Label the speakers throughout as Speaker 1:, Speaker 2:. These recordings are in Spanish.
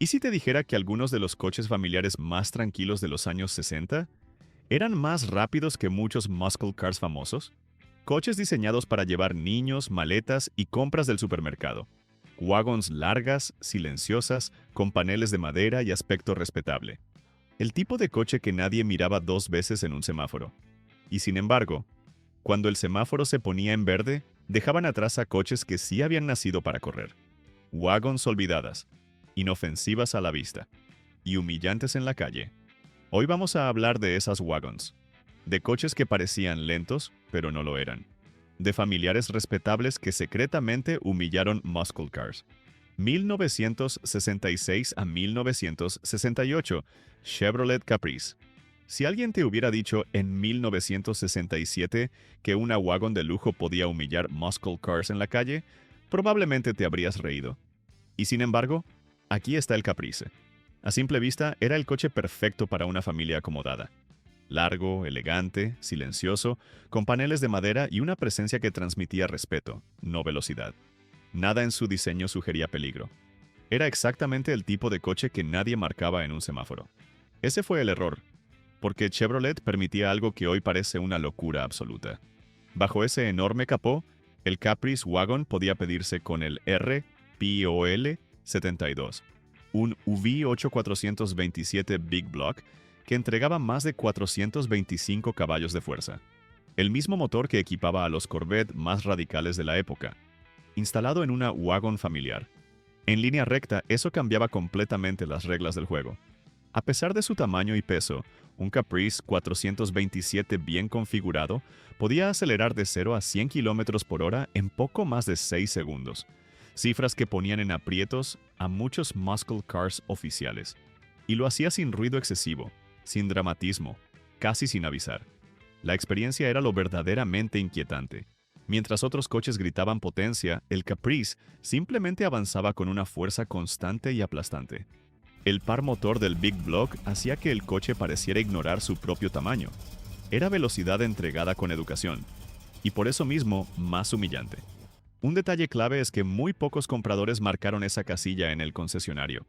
Speaker 1: si te dijera que algunos de los coches familiares más tranquilos de los años 60 eran más rápidos que muchos muscle cars famosos? Coches diseñados para llevar niños, maletas y compras del supermercado. Wagons largas, silenciosas, con paneles de madera y aspecto respetable. El tipo de coche que nadie miraba dos veces en un semáforo. Y sin embargo, cuando el semáforo se ponía en verde, dejaban atrás a coches que sí habían nacido para correr. Wagons olvidadas, inofensivas a la vista y humillantes en la calle. Hoy vamos a hablar de esas wagons, de coches que parecían lentos, pero no lo eran, de familiares respetables que secretamente humillaron muscle cars. 1966 a 1968, Chevrolet Caprice. Si alguien te hubiera dicho en 1967 que una wagon de lujo podía humillar muscle cars en la calle, probablemente te habrías reído. Y sin embargo, aquí está el Caprice. A simple vista, era el coche perfecto para una familia acomodada. Largo, elegante, silencioso, con paneles de madera y una presencia que transmitía respeto, no velocidad. Nada en su diseño sugería peligro. Era exactamente el tipo de coche que nadie marcaba en un semáforo. Ese fue el error, porque Chevrolet permitía algo que hoy parece una locura absoluta. Bajo ese enorme capó, el Caprice Wagon podía pedirse con el RPOL 72, un V8-427 Big Block que entregaba más de 425 caballos de fuerza. El mismo motor que equipaba a los Corvette más radicales de la época, instalado en una wagon familiar. En línea recta, eso cambiaba completamente las reglas del juego. A pesar de su tamaño y peso, un Caprice 427 bien configurado podía acelerar de 0 a 100 km por hora en poco más de 6 segundos, cifras que ponían en aprietos a muchos muscle cars oficiales. Y lo hacía sin ruido excesivo, sin dramatismo, casi sin avisar. La experiencia era lo verdaderamente inquietante. Mientras otros coches gritaban potencia, el Caprice simplemente avanzaba con una fuerza constante y aplastante. El par motor del Big Block hacía que el coche pareciera ignorar su propio tamaño. Era velocidad entregada con educación, y por eso mismo más humillante. Un detalle clave es que muy pocos compradores marcaron esa casilla en el concesionario.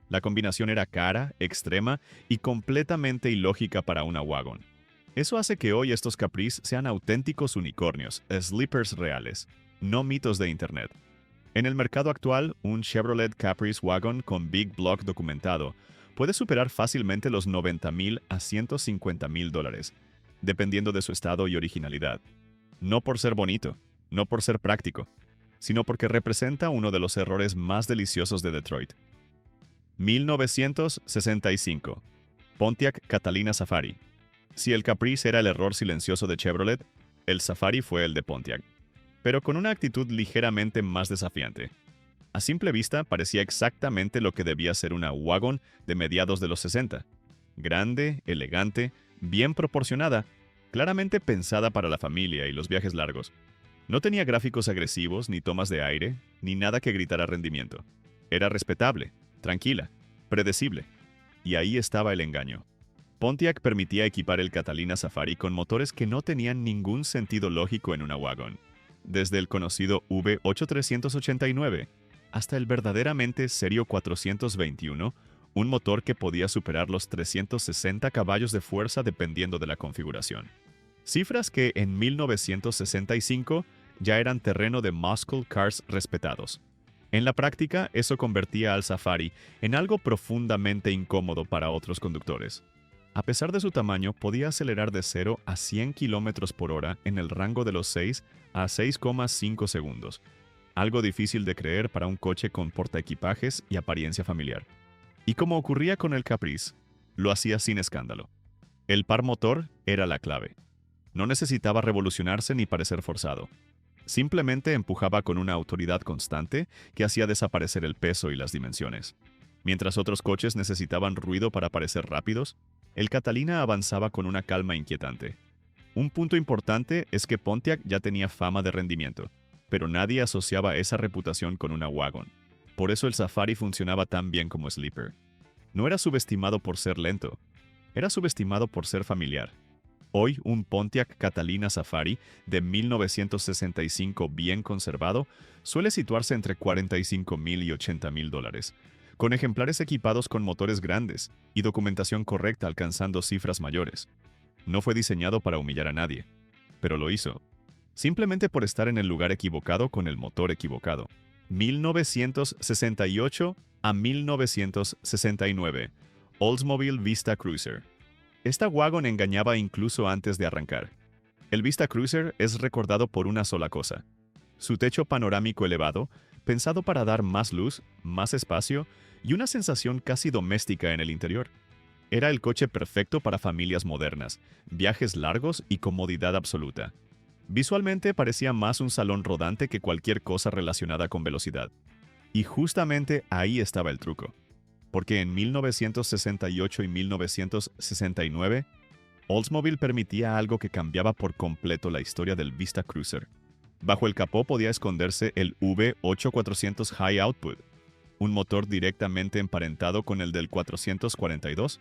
Speaker 1: La combinación era cara, extrema y completamente ilógica para una wagon. Eso hace que hoy estos Caprice sean auténticos unicornios, sleepers reales, no mitos de internet. En el mercado actual, un Chevrolet Caprice Wagon con Big Block documentado puede superar fácilmente los $90,000 a $150,000, dependiendo de su estado y originalidad. No por ser bonito, no por ser práctico, sino porque representa uno de los errores más deliciosos de Detroit. 1965. Pontiac Catalina Safari. Si el Caprice era el error silencioso de Chevrolet, el Safari fue el de Pontiac, pero con una actitud ligeramente más desafiante. A simple vista parecía exactamente lo que debía ser una wagon de mediados de los 60. Grande, elegante, bien proporcionada, claramente pensada para la familia y los viajes largos. No tenía gráficos agresivos, ni tomas de aire, ni nada que gritara rendimiento. Era respetable, tranquila, predecible. Y ahí estaba el engaño. Pontiac permitía equipar el Catalina Safari con motores que no tenían ningún sentido lógico en una wagon. Desde el conocido V8389 hasta el verdaderamente serio 421, un motor que podía superar los 360 caballos de fuerza dependiendo de la configuración. Cifras que en 1965 ya eran terreno de muscle cars respetados. En la práctica, eso convertía al Safari en algo profundamente incómodo para otros conductores. A pesar de su tamaño, podía acelerar de 0 a 100 km por hora en el rango de los 6 a 6,5 segundos, algo difícil de creer para un coche con portaequipajes y apariencia familiar. Y como ocurría con el Caprice, lo hacía sin escándalo. El par motor era la clave. No necesitaba revolucionarse ni parecer forzado. Simplemente empujaba con una autoridad constante que hacía desaparecer el peso y las dimensiones. Mientras otros coches necesitaban ruido para parecer rápidos, el Catalina avanzaba con una calma inquietante. Un punto importante es que Pontiac ya tenía fama de rendimiento, pero nadie asociaba esa reputación con una wagon. Por eso el Safari funcionaba tan bien como sleeper. No era subestimado por ser lento, era subestimado por ser familiar. Hoy, un Pontiac Catalina Safari de 1965 bien conservado suele situarse entre $45,000 y $80,000, con ejemplares equipados con motores grandes y documentación correcta alcanzando cifras mayores. No fue diseñado para humillar a nadie, pero lo hizo, simplemente por estar en el lugar equivocado con el motor equivocado. 1968 a 1969, Oldsmobile Vista Cruiser. Esta wagon engañaba incluso antes de arrancar. El Vista Cruiser es recordado por una sola cosa: su techo panorámico elevado, pensado para dar más luz, más espacio y una sensación casi doméstica en el interior. Era el coche perfecto para familias modernas, viajes largos y comodidad absoluta. Visualmente parecía más un salón rodante que cualquier cosa relacionada con velocidad. Y justamente ahí estaba el truco. Porque en 1968 y 1969, Oldsmobile permitía algo que cambiaba por completo la historia del Vista Cruiser. Bajo el capó podía esconderse el V8400 High Output, un motor directamente emparentado con el del 442,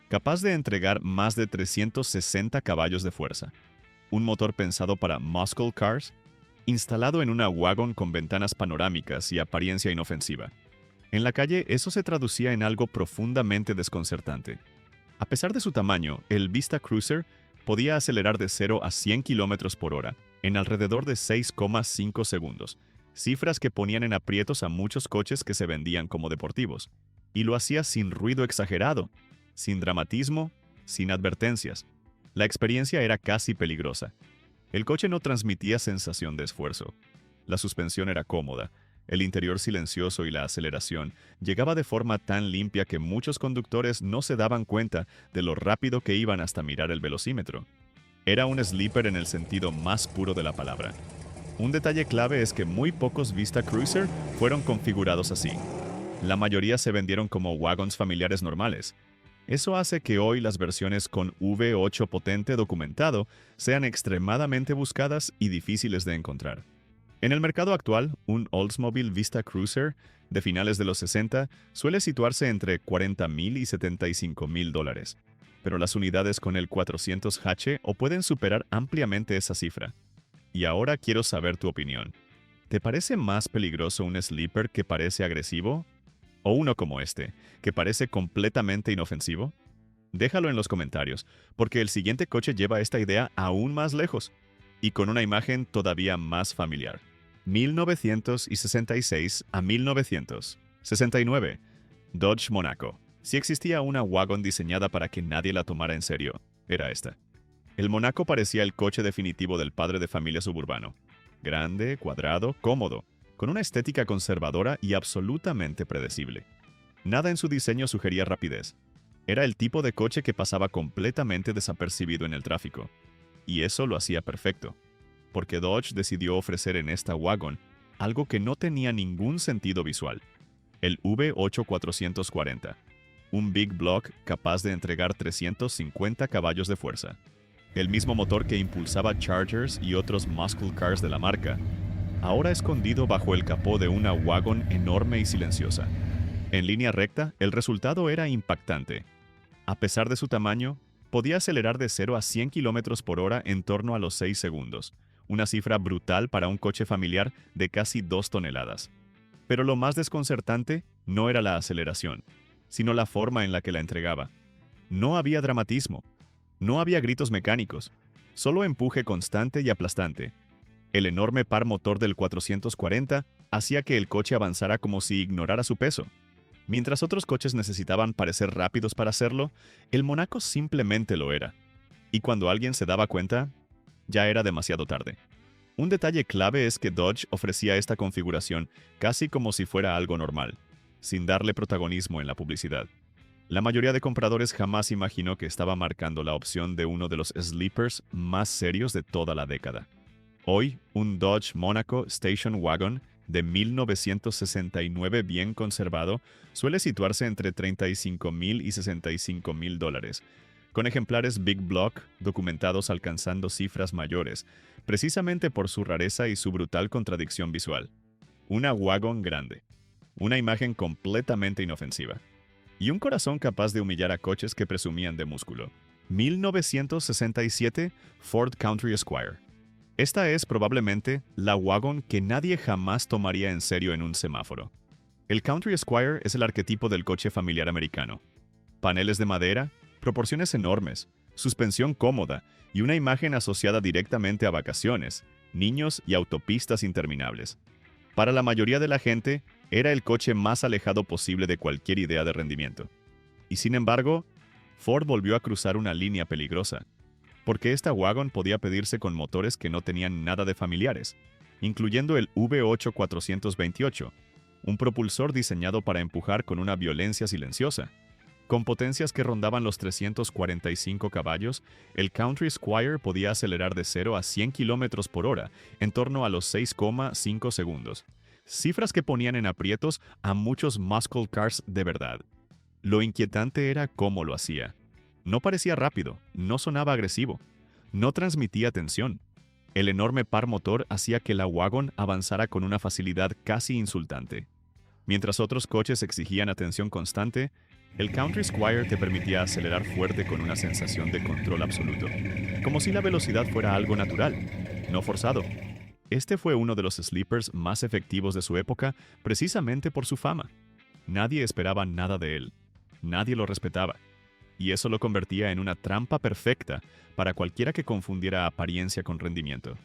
Speaker 1: capaz de entregar más de 360 caballos de fuerza. Un motor pensado para muscle cars, instalado en una wagon con ventanas panorámicas y apariencia inofensiva. En la calle eso se traducía en algo profundamente desconcertante. A pesar de su tamaño, el Vista Cruiser podía acelerar de 0 a 100 km por hora en alrededor de 6,5 segundos, cifras que ponían en aprietos a muchos coches que se vendían como deportivos. Y lo hacía sin ruido exagerado, sin dramatismo, sin advertencias. La experiencia era casi peligrosa. El coche no transmitía sensación de esfuerzo. La suspensión era cómoda, el interior silencioso y la aceleración llegaba de forma tan limpia que muchos conductores no se daban cuenta de lo rápido que iban hasta mirar el velocímetro. Era un sleeper en el sentido más puro de la palabra. Un detalle clave es que muy pocos Vista Cruiser fueron configurados así. La mayoría se vendieron como wagons familiares normales. Eso hace que hoy las versiones con V8 potente documentado sean extremadamente buscadas y difíciles de encontrar. En el mercado actual, un Oldsmobile Vista Cruiser de finales de los 60 suele situarse entre $40,000 y $75,000, pero las unidades con el 400H o pueden superar ampliamente esa cifra. Y ahora quiero saber tu opinión. ¿Te parece más peligroso un sleeper que parece agresivo? ¿O uno como este, que parece completamente inofensivo? Déjalo en los comentarios, porque el siguiente coche lleva esta idea aún más lejos, y con una imagen todavía más familiar. 1966 a 1969. Dodge Monaco. Si existía una wagon diseñada para que nadie la tomara en serio, era esta. El Monaco parecía el coche definitivo del padre de familia suburbano. Grande, cuadrado, cómodo, con una estética conservadora y absolutamente predecible. Nada en su diseño sugería rapidez. Era el tipo de coche que pasaba completamente desapercibido en el tráfico. Y eso lo hacía perfecto, porque Dodge decidió ofrecer en esta wagon algo que no tenía ningún sentido visual: el V8440, un Big Block capaz de entregar 350 caballos de fuerza. El mismo motor que impulsaba Chargers y otros muscle cars de la marca, ahora escondido bajo el capó de una wagon enorme y silenciosa. En línea recta, el resultado era impactante. A pesar de su tamaño, podía acelerar de 0 a 100 km por hora en torno a los 6 segundos, una cifra brutal para un coche familiar de casi 2 toneladas. Pero lo más desconcertante no era la aceleración, sino la forma en la que la entregaba. No había dramatismo, no había gritos mecánicos, solo empuje constante y aplastante. El enorme par motor del 440 hacía que el coche avanzara como si ignorara su peso. Mientras otros coches necesitaban parecer rápidos para hacerlo, el Monaco simplemente lo era. Y cuando alguien se daba cuenta, ya era demasiado tarde. Un detalle clave es que Dodge ofrecía esta configuración casi como si fuera algo normal, sin darle protagonismo en la publicidad. La mayoría de compradores jamás imaginó que estaba marcando la opción de uno de los sleepers más serios de toda la década. Hoy, un Dodge Monaco Station Wagon de 1969 bien conservado suele situarse entre $35,000 y $65,000, con ejemplares Big Block documentados alcanzando cifras mayores, precisamente por su rareza y su brutal contradicción visual. Una wagon grande, una imagen completamente inofensiva, y un corazón capaz de humillar a coches que presumían de músculo. 1967 Ford Country Esquire. Esta es probablemente la wagon que nadie jamás tomaría en serio en un semáforo. El Country Squire es el arquetipo del coche familiar americano. Paneles de madera, proporciones enormes, suspensión cómoda y una imagen asociada directamente a vacaciones, niños y autopistas interminables. Para la mayoría de la gente, era el coche más alejado posible de cualquier idea de rendimiento. Y sin embargo, Ford volvió a cruzar una línea peligrosa, porque esta wagon podía pedirse con motores que no tenían nada de familiares, incluyendo el V8-428, un propulsor diseñado para empujar con una violencia silenciosa. Con potencias que rondaban los 345 caballos, el Country Squire podía acelerar de 0 a 100 km por hora en torno a los 6,5 segundos, cifras que ponían en aprietos a muchos muscle cars de verdad. Lo inquietante era cómo lo hacía. No parecía rápido, no sonaba agresivo, no transmitía tensión. El enorme par motor hacía que la wagon avanzara con una facilidad casi insultante. Mientras otros coches exigían atención constante, el Country Squire te permitía acelerar fuerte con una sensación de control absoluto, como si la velocidad fuera algo natural, no forzado. Este fue uno de los sleepers más efectivos de su época precisamente por su fama. Nadie esperaba nada de él, nadie lo respetaba, y eso lo convertía en una trampa perfecta para cualquiera que confundiera apariencia con rendimiento.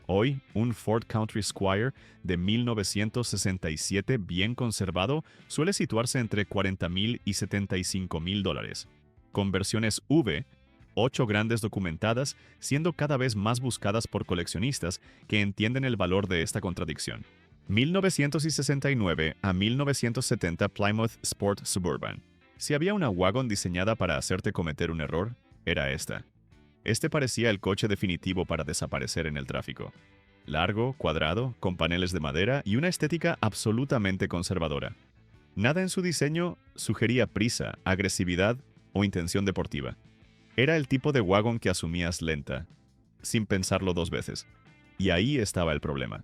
Speaker 1: Hoy, un Ford Country Squire de 1967 bien conservado suele situarse entre $40,000 y $75,000, con versiones V, 8 grandes documentadas, siendo cada vez más buscadas por coleccionistas que entienden el valor de esta contradicción. 1969 a 1970 Plymouth Sport Suburban. Si había una wagon diseñada para hacerte cometer un error, era esta. Este parecía el coche definitivo para desaparecer en el tráfico. Largo, cuadrado, con paneles de madera y una estética absolutamente conservadora. Nada en su diseño sugería prisa, agresividad o intención deportiva. Era el tipo de wagon que asumías lenta, sin pensarlo dos veces. Y ahí estaba el problema.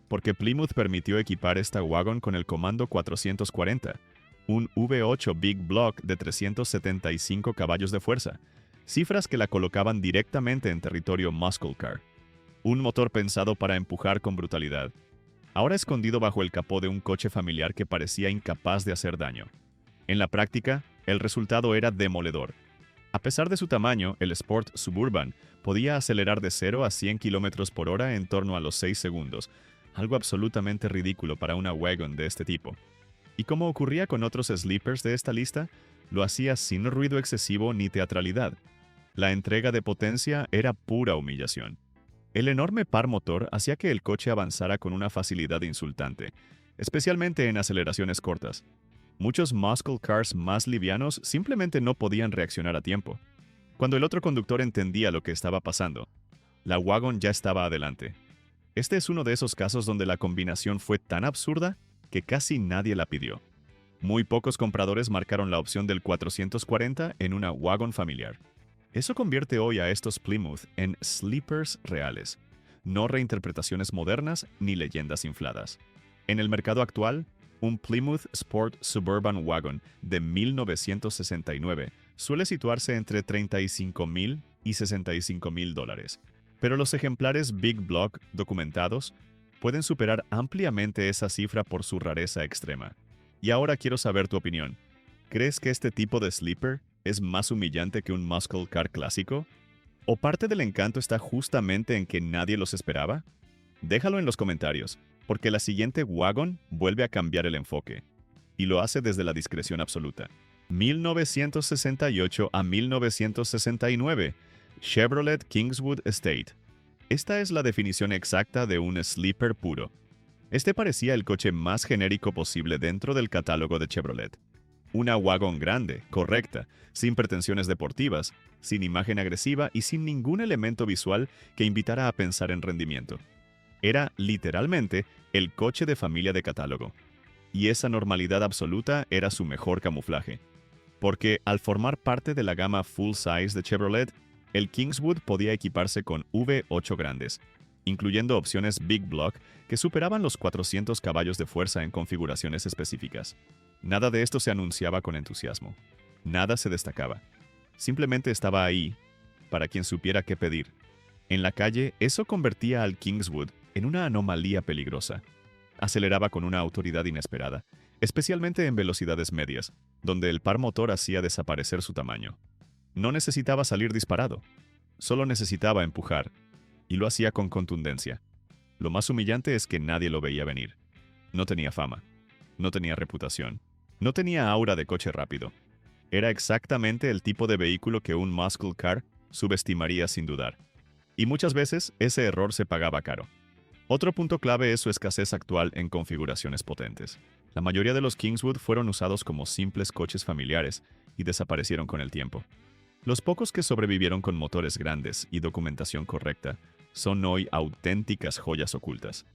Speaker 1: Porque Plymouth permitió equipar esta wagon con el Comando 440, un V8 Big Block de 375 caballos de fuerza, cifras que la colocaban directamente en territorio muscle car. Un motor pensado para empujar con brutalidad, ahora escondido bajo el capó de un coche familiar que parecía incapaz de hacer daño. En la práctica, el resultado era demoledor. A pesar de su tamaño, el Sport Suburban podía acelerar de 0 a 100 km por hora en torno a los 6 segundos, algo absolutamente ridículo para una wagon de este tipo. Y como ocurría con otros sleepers de esta lista, lo hacía sin ruido excesivo ni teatralidad. La entrega de potencia era pura humillación. El enorme par motor hacía que el coche avanzara con una facilidad insultante, especialmente en aceleraciones cortas. Muchos muscle cars más livianos simplemente no podían reaccionar a tiempo. Cuando el otro conductor entendía lo que estaba pasando, la wagon ya estaba adelante. Este es uno de esos casos donde la combinación fue tan absurda que casi nadie la pidió. Muy pocos compradores marcaron la opción del 440 en una wagon familiar. Eso convierte hoy a estos Plymouth en sleepers reales, no reinterpretaciones modernas ni leyendas infladas. En el mercado actual, un Plymouth Sport Suburban Wagon de 1969 suele situarse entre $35,000 y $65,000, pero los ejemplares Big Block documentados pueden superar ampliamente esa cifra por su rareza extrema. Y ahora quiero saber tu opinión. ¿Crees que este tipo de sleeper es más humillante que un muscle car clásico? ¿O parte del encanto está justamente en que nadie los esperaba? Déjalo en los comentarios, porque la siguiente wagon vuelve a cambiar el enfoque, y lo hace desde la discreción absoluta. 1968 a 1969, Chevrolet Kingswood Estate. Esta es la definición exacta de un sleeper puro. Este parecía el coche más genérico posible dentro del catálogo de Chevrolet. Una wagon grande, correcta, sin pretensiones deportivas, sin imagen agresiva y sin ningún elemento visual que invitara a pensar en rendimiento. Era, literalmente, el coche de familia de catálogo. Y esa normalidad absoluta era su mejor camuflaje. Porque, al formar parte de la gama full-size de Chevrolet, el Kingswood podía equiparse con V8 grandes, incluyendo opciones Big Block que superaban los 400 caballos de fuerza en configuraciones específicas. Nada de esto se anunciaba con entusiasmo. Nada se destacaba. Simplemente estaba ahí, para quien supiera qué pedir. En la calle, eso convertía al Kingswood en una anomalía peligrosa. Aceleraba con una autoridad inesperada, especialmente en velocidades medias, donde el par motor hacía desaparecer su tamaño. No necesitaba salir disparado, solo necesitaba empujar, y lo hacía con contundencia. Lo más humillante es que nadie lo veía venir. No tenía fama, no tenía reputación, no tenía aura de coche rápido. Era exactamente el tipo de vehículo que un muscle car subestimaría sin dudar. Y muchas veces ese error se pagaba caro. Otro punto clave es su escasez actual en configuraciones potentes. La mayoría de los Kingswood fueron usados como simples coches familiares y desaparecieron con el tiempo. Los pocos que sobrevivieron con motores grandes y documentación correcta son hoy auténticas joyas ocultas.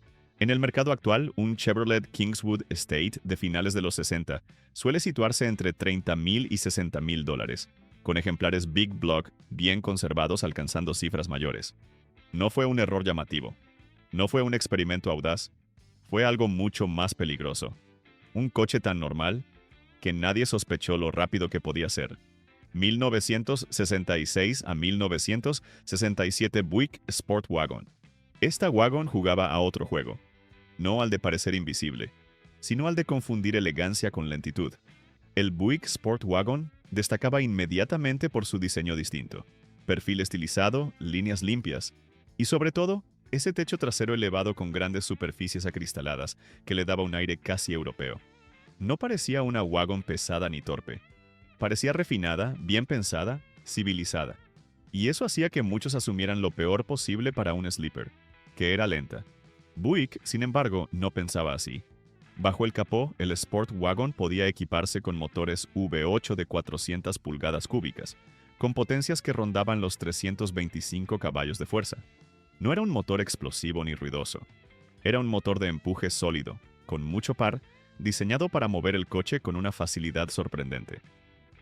Speaker 1: En el mercado actual, un Chevrolet Kingswood Estate de finales de los 60 suele situarse entre $30,000 y $60,000, con ejemplares Big Block bien conservados alcanzando cifras mayores. No fue un error llamativo. No fue un experimento audaz. Fue algo mucho más peligroso. Un coche tan normal que nadie sospechó lo rápido que podía ser. 1966 a 1967 Buick Sport Wagon. Esta wagon jugaba a otro juego. No al de parecer invisible, sino al de confundir elegancia con lentitud. El Buick Sport Wagon destacaba inmediatamente por su diseño distinto, perfil estilizado, líneas limpias y, sobre todo, ese techo trasero elevado con grandes superficies acristaladas que le daba un aire casi europeo. No parecía una wagon pesada ni torpe. Parecía refinada, bien pensada, civilizada. Y eso hacía que muchos asumieran lo peor posible para un sleeper, que era lenta. Buick, sin embargo, no pensaba así. Bajo el capó, el Sport Wagon podía equiparse con motores V8 de 400 pulgadas cúbicas, con potencias que rondaban los 325 caballos de fuerza. No era un motor explosivo ni ruidoso. Era un motor de empuje sólido, con mucho par, diseñado para mover el coche con una facilidad sorprendente.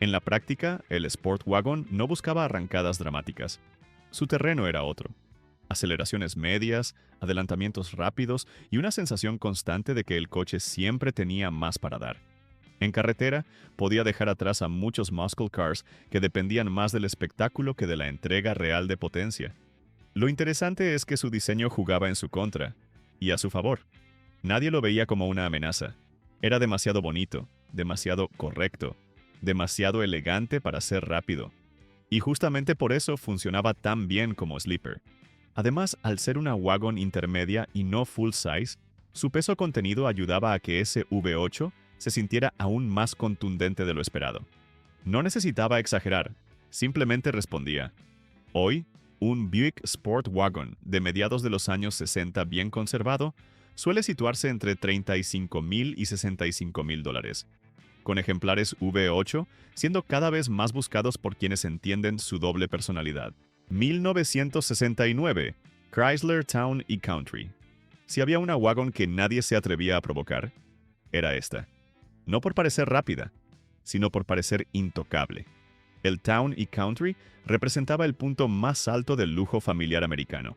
Speaker 1: En la práctica, el Sport Wagon no buscaba arrancadas dramáticas. Su terreno era otro. Aceleraciones medias, adelantamientos rápidos y una sensación constante de que el coche siempre tenía más para dar. En carretera, podía dejar atrás a muchos muscle cars que dependían más del espectáculo que de la entrega real de potencia. Lo interesante es que su diseño jugaba en su contra y a su favor. Nadie lo veía como una amenaza. Era demasiado bonito, demasiado correcto, demasiado elegante para ser rápido. Y justamente por eso funcionaba tan bien como sleeper. Además, al ser una wagon intermedia y no full size, su peso contenido ayudaba a que ese V8 se sintiera aún más contundente de lo esperado. No necesitaba exagerar, simplemente respondía. Hoy, un Buick Sport Wagon de mediados de los años 60 bien conservado suele situarse entre $35,000 y $65,000, con ejemplares V8 siendo cada vez más buscados por quienes entienden su doble personalidad. 1969, Chrysler Town & Country. Si había una wagon que nadie se atrevía a provocar, era esta. No por parecer rápida, sino por parecer intocable. El Town & Country representaba el punto más alto del lujo familiar americano.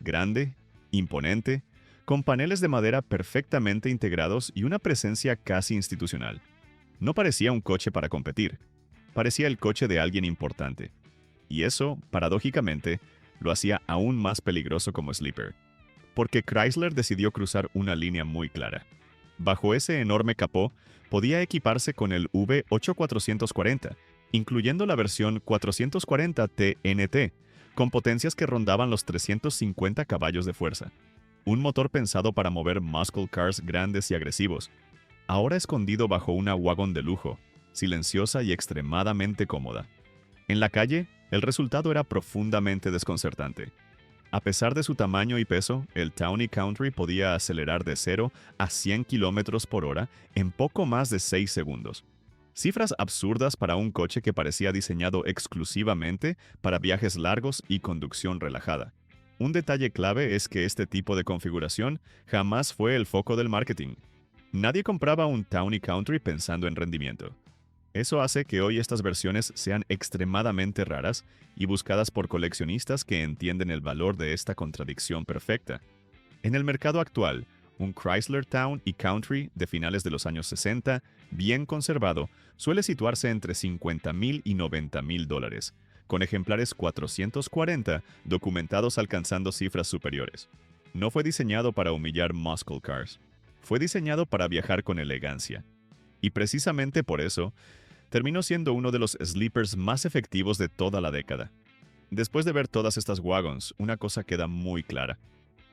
Speaker 1: Grande, imponente, con paneles de madera perfectamente integrados y una presencia casi institucional. No parecía un coche para competir, parecía el coche de alguien importante. Y eso, paradójicamente, lo hacía aún más peligroso como sleeper. Porque Chrysler decidió cruzar una línea muy clara. Bajo ese enorme capó, podía equiparse con el V8-440, incluyendo la versión 440 TNT, con potencias que rondaban los 350 caballos de fuerza. Un motor pensado para mover muscle cars grandes y agresivos, ahora escondido bajo una wagon de lujo, silenciosa y extremadamente cómoda. En la calle, el resultado era profundamente desconcertante. A pesar de su tamaño y peso, el Town & Country podía acelerar de 0 a 100 km por hora en poco más de 6 segundos. Cifras absurdas para un coche que parecía diseñado exclusivamente para viajes largos y conducción relajada. Un detalle clave es que este tipo de configuración jamás fue el foco del marketing. Nadie compraba un Town & Country pensando en rendimiento. Eso hace que hoy estas versiones sean extremadamente raras y buscadas por coleccionistas que entienden el valor de esta contradicción perfecta. En el mercado actual, un Chrysler Town & Country de finales de los años 60, bien conservado, suele situarse entre $50,000 y $90,000, con ejemplares 440 documentados alcanzando cifras superiores. No fue diseñado para humillar muscle cars. Fue diseñado para viajar con elegancia, Y precisamente por eso, terminó siendo uno de los sleepers más efectivos de toda la década. Después de ver todas estas wagons, una cosa queda muy clara.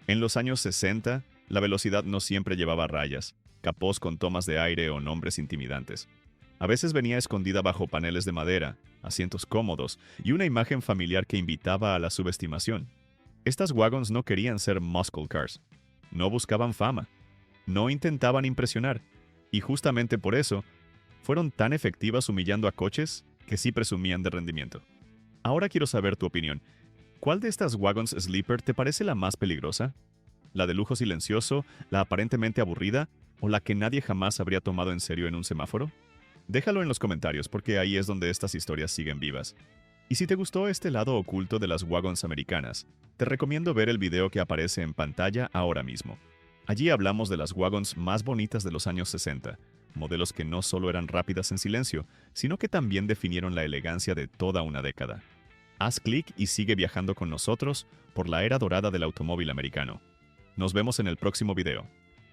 Speaker 1: En los años 60, la velocidad no siempre llevaba rayas, capós con tomas de aire o nombres intimidantes. A veces venía escondida bajo paneles de madera, asientos cómodos y una imagen familiar que invitaba a la subestimación. Estas wagons no querían ser muscle cars, no buscaban fama, no intentaban impresionar, y justamente por eso, fueron tan efectivas humillando a coches que sí presumían de rendimiento. Ahora quiero saber tu opinión. ¿Cuál de estas wagons sleeper te parece la más peligrosa? ¿La de lujo silencioso, la aparentemente aburrida o la que nadie jamás habría tomado en serio en un semáforo? Déjalo en los comentarios porque ahí es donde estas historias siguen vivas. Y si te gustó este lado oculto de las wagons americanas, te recomiendo ver el video que aparece en pantalla ahora mismo. Allí hablamos de las wagons más bonitas de los años 60, modelos que no solo eran rápidas en silencio, sino que también definieron la elegancia de toda una década. Haz clic y sigue viajando con nosotros por la era dorada del automóvil americano. Nos vemos en el próximo video.